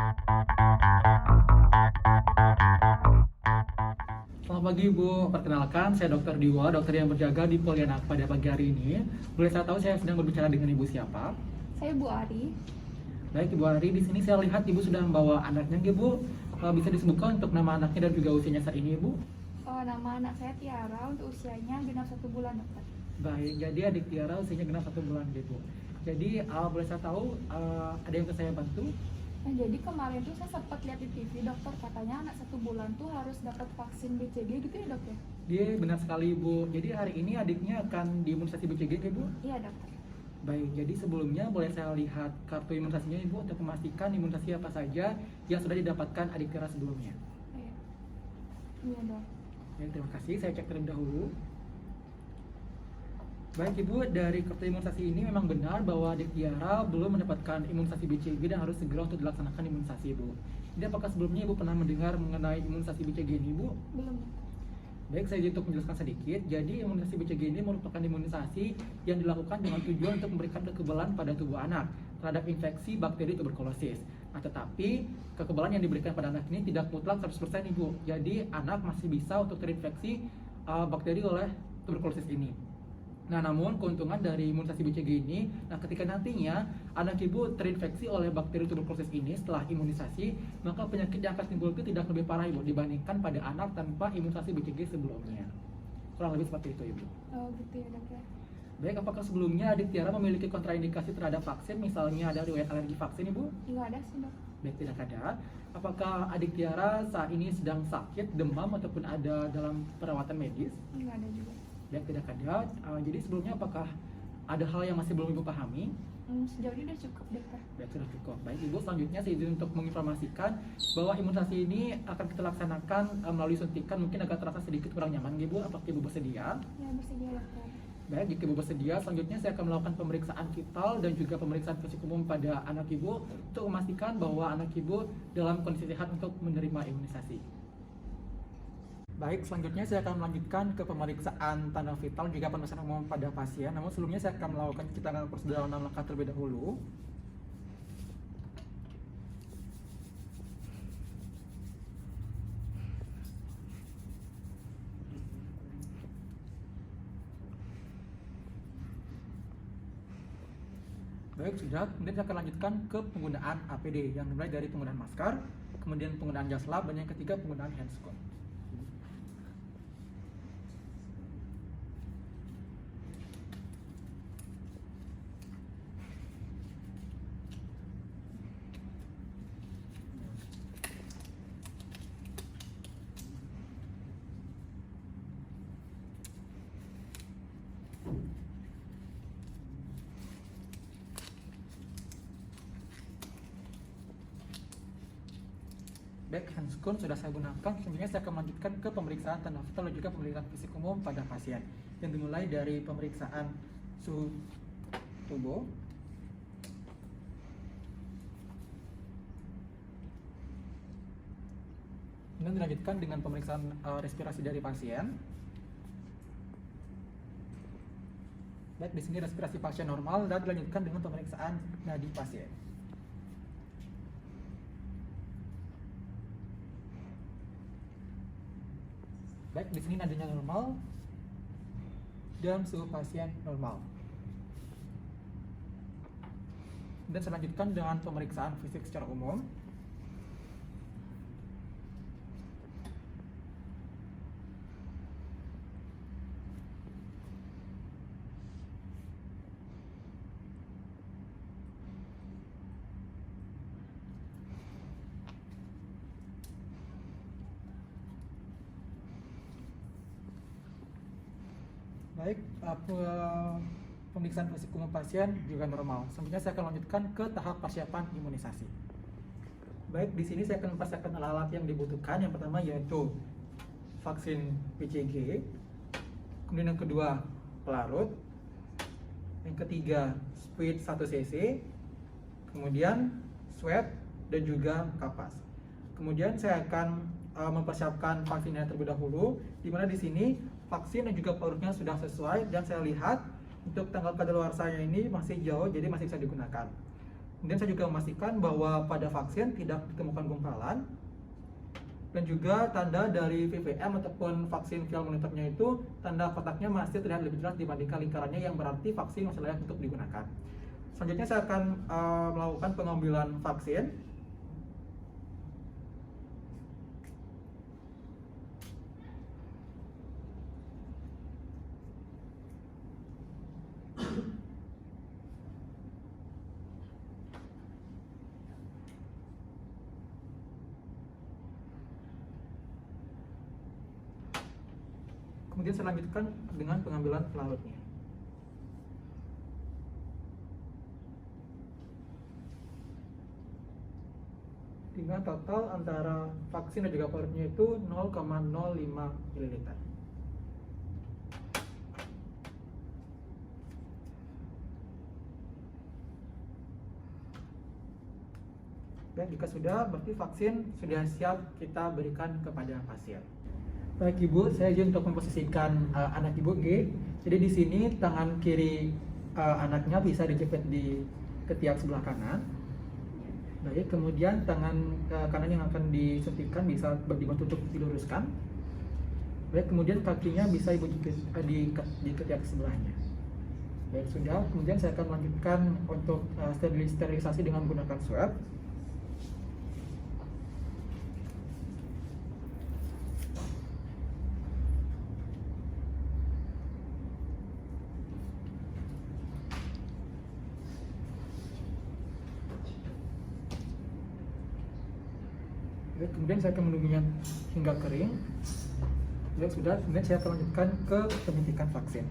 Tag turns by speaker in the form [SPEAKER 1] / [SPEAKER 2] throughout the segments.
[SPEAKER 1] Selamat pagi Ibu, perkenalkan saya Dr. Diwa, dokter yang berjaga di Polianak pada pagi hari ini. Boleh saya tahu saya sedang berbicara dengan Ibu siapa?
[SPEAKER 2] Saya Bu Ari.
[SPEAKER 1] Baik Ibu Ari, di sini saya lihat Ibu sudah membawa anaknya Ibu. Bisa disebutkan untuk nama anaknya dan juga usianya saat ini Ibu?
[SPEAKER 2] Nama anak saya Tiara, untuk usianya genap 1 bulan, dokter.
[SPEAKER 1] Baik, jadi adik Tiara usianya genap 1 bulan Ibu. Jadi boleh saya tahu ada yang bisa saya bantu?
[SPEAKER 2] Nah, jadi kemarin tuh saya sempat lihat di TV, dokter katanya anak 1 bulan tuh harus dapat vaksin BCG gitu ya, dok ya?
[SPEAKER 1] Dia benar sekali Ibu. Jadi hari ini adiknya akan diimunisasi BCG Ibu?
[SPEAKER 2] Iya, dokter.
[SPEAKER 1] Baik, jadi sebelumnya boleh saya lihat kartu imunisasinya Ibu untuk memastikan imunisasi apa saja yang sudah didapatkan adik Tiara sebelumnya.
[SPEAKER 2] Iya. Iya, dok.
[SPEAKER 1] Ya, terima kasih, saya cek terlebih dahulu. Baik Ibu, dari kartu imunisasi ini memang benar bahwa adik Tiara belum mendapatkan imunisasi BCG dan harus segera untuk dilaksanakan imunisasi Ibu. Jadi apakah sebelumnya Ibu pernah mendengar mengenai imunisasi BCG ini Ibu?
[SPEAKER 2] Belum.
[SPEAKER 1] Baik, saya untuk menjelaskan sedikit. Jadi imunisasi BCG ini merupakan imunisasi yang dilakukan dengan tujuan untuk memberikan kekebalan pada tubuh anak terhadap infeksi bakteri tuberkulosis. Nah, tetapi kekebalan yang diberikan pada anak ini tidak mutlak 100% Ibu. Jadi anak masih bisa untuk terinfeksi bakteri oleh tuberkulosis ini. Nah, namun keuntungan dari imunisasi BCG ini, ketika nantinya anak Ibu terinfeksi oleh bakteri tuberkulosis ini setelah imunisasi, maka penyakit yang akan timbul itu tidak lebih parah Ibu dibandingkan pada anak tanpa imunisasi BCG sebelumnya. Kurang lebih seperti itu Ibu.
[SPEAKER 2] Oh, gitu ya, dok ya.
[SPEAKER 1] Baik, apakah sebelumnya adik Tiara memiliki kontraindikasi terhadap vaksin, misalnya ada riwayat alergi vaksin Ibu?
[SPEAKER 2] Nggak ada sih, dok.
[SPEAKER 1] Baik, tidak ada. Apakah adik Tiara saat ini sedang sakit, demam, ataupun ada dalam perawatan medis?
[SPEAKER 2] Nggak ada juga.
[SPEAKER 1] Baik, tidak ada. Jadi sebelumnya apakah ada hal yang masih belum Ibu pahami?
[SPEAKER 2] Sejauh ini udah cukup, dokter.
[SPEAKER 1] Baik, sudah cukup. Baik Ibu, selanjutnya saya izin untuk menginformasikan bahwa imunisasi ini akan kita laksanakan melalui suntikan. Mungkin agak terasa sedikit kurang nyaman Ibu. Apakah Ibu bersedia?
[SPEAKER 2] Ya, bersedia, dokter.
[SPEAKER 1] Baik, jika Ibu bersedia, selanjutnya saya akan melakukan pemeriksaan vital dan juga pemeriksaan fisik umum pada anak Ibu untuk memastikan bahwa anak Ibu dalam kondisi sehat untuk menerima imunisasi. Baik, selanjutnya saya akan melanjutkan ke pemeriksaan tanda vital juga pemeriksaan umum pada pasien. Namun sebelumnya saya akan melakukan cuci tangan prosedur 6 langkah terlebih dahulu. Baik, sudah. Kemudian saya akan lanjutkan ke penggunaan APD yang dimulai dari penggunaan masker, kemudian penggunaan jas lab, dan yang ketiga penggunaan handscoon. Baik, handscoon sudah saya gunakan. Selanjutnya saya akan melanjutkan ke pemeriksaan tanda vital dan juga pemeriksaan fisik umum pada pasien yang dimulai dari pemeriksaan suhu tubuh, kemudian dilanjutkan dengan pemeriksaan respirasi dari pasien. Baik, di sini respirasi pasien normal dan dilanjutkan dengan pemeriksaan nadi pasien. Baik, di sini nadinya normal dan suhu pasien normal. Dan selanjutkan dengan pemeriksaan fisik secara umum. Baik, pemeriksaan fisik umum pasien juga normal. Selanjutnya saya akan lanjutkan ke tahap persiapan imunisasi. Baik, di sini saya akan mempersiapkan alat-alat yang dibutuhkan. Yang pertama yaitu vaksin BCG, kemudian yang kedua pelarut, yang ketiga speed 1 cc, kemudian swab dan juga kapas. Kemudian saya akan mempersiapkan vaksinnya terlebih dahulu, di mana di sini vaksin dan juga pelarutnya sudah sesuai dan saya lihat untuk tanggal kadaluarsanya ini masih jauh, jadi masih bisa digunakan. Kemudian saya juga memastikan bahwa pada vaksin tidak ditemukan gumpalan, dan juga tanda dari VVM ataupun vaksin vial monitornya itu tanda kotaknya masih terlihat lebih jelas dibandingkan lingkarannya, yang berarti vaksin masih layak untuk digunakan. Selanjutnya saya akan melakukan pengambilan vaksin. Kemudian saya lanjutkan dengan pengambilan pelarutnya. Dengan total antara vaksin dan juga pelarutnya itu 0,05 ml. Dan jika sudah, berarti vaksin sudah siap kita berikan kepada pasien. Baik Ibu, saya izin untuk memposisikan anak Ibu G. Jadi di sini tangan kiri anaknya bisa dijepit di ketiak sebelah kanan. Baik, kemudian tangan kanan yang akan disuntikkan bisa dibantu untuk diluruskan. Baik, kemudian kakinya bisa Ibu jepit di ketiak sebelahnya. Baik, sudah. Kemudian saya akan melanjutkan untuk sterilisasi dengan menggunakan swab. Kemudian saya akan menunggunya hingga kering. Sudah, kemudian saya akan lanjutkan ke penyuntikan vaksin.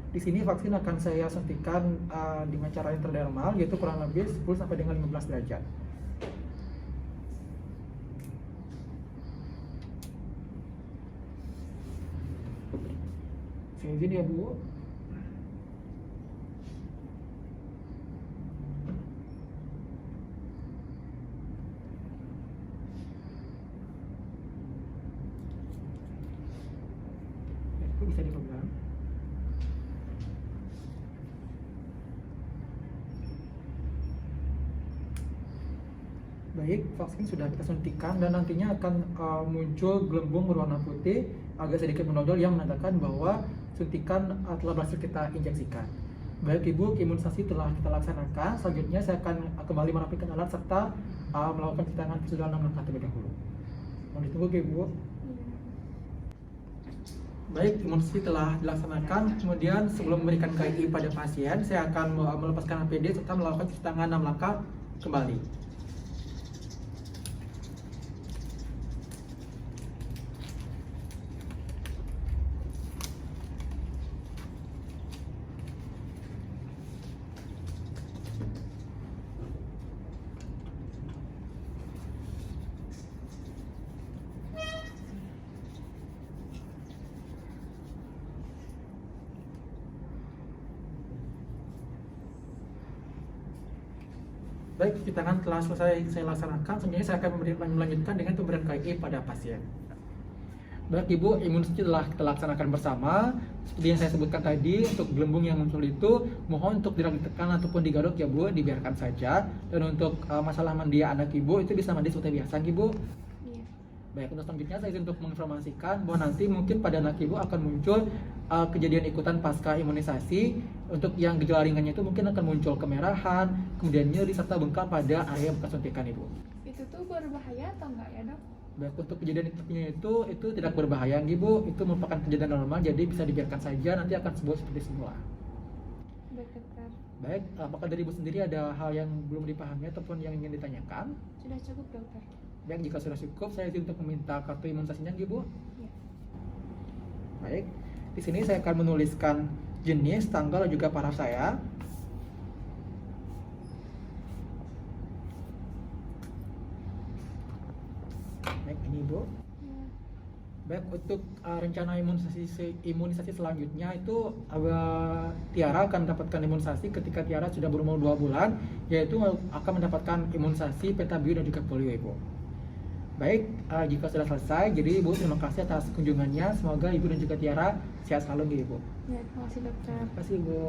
[SPEAKER 1] Di sini vaksin akan saya suntikan dengan cara intradermal, yaitu kurang lebih 10 sampai dengan 15 derajat. Saya izin ya Bu. Bisa dipegang. Baik, vaksin sudah kita suntikan dan nantinya akan muncul gelembung berwarna putih agak sedikit menonjol yang menandakan bahwa suntikan telah berhasil kita injeksikan. Baik Ibu, imunisasi telah kita laksanakan. Selanjutnya saya akan kembali merapikan alat serta melakukan cuci tangan sudah 6 langkah terlebih dahulu. Mohon ditunggu Ibu. Baik, imunisasi telah dilaksanakan. Kemudian sebelum memberikan KI pada pasien, saya akan melepaskan APD serta melakukan cuci tangan 6 langkah kembali. Baik, cuci tangan telah selesai saya laksanakan. Selanjutnya saya akan melanjutkan dengan pemberian KI pada pasien. Baik Ibu, imunisasi telah kita laksanakan bersama. Seperti yang saya sebutkan tadi, untuk gelembung yang muncul itu mohon untuk tidak ditekan ataupun digaruk ya Bu, dibiarkan saja. Dan untuk masalah mandi anak Ibu itu bisa mandi seperti biasa Ibu.
[SPEAKER 2] Iya.
[SPEAKER 1] Baik, untuk selanjutnya saya ingin untuk menginformasikan bahwa nanti mungkin pada anak Ibu akan muncul kejadian ikutan pasca imunisasi. Untuk yang gejala ringannya itu mungkin akan muncul kemerahan, kemudian nyeri serta bengkak pada area bekas suntikan Ibu.
[SPEAKER 2] Itu tuh berbahaya atau enggak ya Dok?
[SPEAKER 1] Baik, untuk kejadian itu tidak berbahaya Ibu, itu merupakan kejadian normal, jadi bisa dibiarkan saja, nanti akan sembuh seperti semula.
[SPEAKER 2] Baik Dokter.
[SPEAKER 1] Baik, apakah dari Ibu sendiri ada hal yang belum dipahami ataupun yang ingin ditanyakan?
[SPEAKER 2] Sudah cukup Dokter.
[SPEAKER 1] Baik, jika sudah cukup, saya izin untuk meminta kartu imunisasinya Ibu.
[SPEAKER 2] Iya.
[SPEAKER 1] Baik, di sini saya akan menuliskan jenis, tanggal, dan juga paraf saya. Baik, ini Ibu.
[SPEAKER 2] Iya.
[SPEAKER 1] Baik, untuk rencana imunisasi selanjutnya itu Tiara akan mendapatkan imunisasi ketika Tiara sudah berumur 2 bulan, yaitu akan mendapatkan imunisasi peta bio dan juga polio Ibu. Baik, jika sudah selesai, jadi Ibu terima kasih atas kunjungannya. Semoga Ibu dan juga Tiara sehat selalu, Ibu.
[SPEAKER 2] Ya, terima kasih dokter.
[SPEAKER 1] Terima kasih, Ibu.